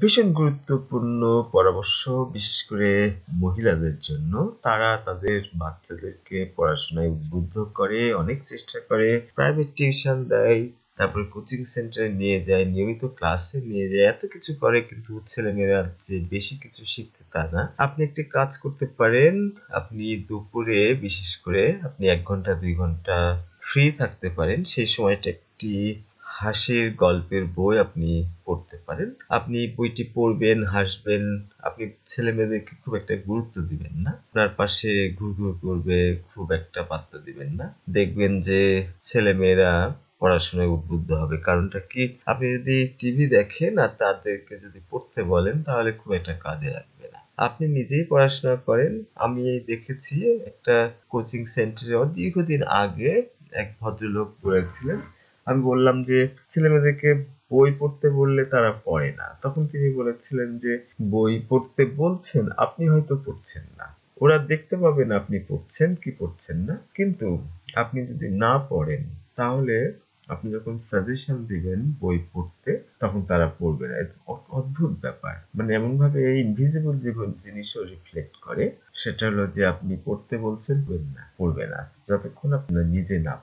ভীষণ গুরুত্বপূর্ণ পরামর্শ, বিশেষ করে মহিলাদের জন্য। তারা তাদের বাচ্চাদেরকে পড়াশোনায় উদ্বুদ্ধ করে, অনেক চেষ্টা করে, প্রাইভেট টিউশন দেয়, তারপরে কোচিং সেন্টারে নিয়ে যায়, নিয়মিত ক্লাসে নিয়ে যায়, এত কিছু করে, কিন্তু ছেলেমেয়েরা যে বেশি কিছু শিখছে তা না। আপনি একটি কাজ করতে পারেন, আপনি দুপুরে বিশেষ করে আপনি 1 ঘন্টা 2 ঘন্টা ফ্রি থাকতে পারেন। সেই সময়টা একটি হাসির গল্পের বই আপনি পড়তে পারেন। আপনি বইটি পড়বেন, হাসবেন। আপনি ছেলেমেয়েদেরকে খুব একটা গুরুত্ব দিবেন না। আপনার পাশে ঘুরঘুর করবে, খুব একটা পাত্তা দিবেন না। দেখবেন যে ছেলেমেয়েরা পড়াশোনায় উদ্বুদ্ধ হবে। কারণটা কি? আপনি যদি টিভি দেখেন আর তাদেরকে যদি পড়তে বলেন তাহলে খুব একটা কাজে লাগবে না। আপনি নিজেই পড়াশোনা করেন। আমি দেখেছি একটা কোচিং সেন্টারে দীর্ঘদিন আগে এক ভদ্রলোক বলেছিলেন, আমি বললাম যে ছেলেমেয়েদেরকে বই পড়তে বললে তারা পড়ে না। তখন তিনি বলেছিলেন যে বই পড়তে বলছেন, আপনি হয়তো পড়ছেন না। ওরা দেখতে পাবে না আপনি পড়ছেন কি পড়ছেন না। কিন্তু আপনি যদি না পড়েন তাহলে আপনি যখন সাজেশন দিবেন বই পড়তে তখন তারা পড়বে না। অদ্ভুত ব্যাপার। মানে এমন ভাবে এই ইনভিজিবল জীবন জিনিসও রিফ্লেক্ট করে। সেটা হলো যে আপনি পড়তে বলছেন পড়বে না। যতক্ষণ আপনারা নিজে না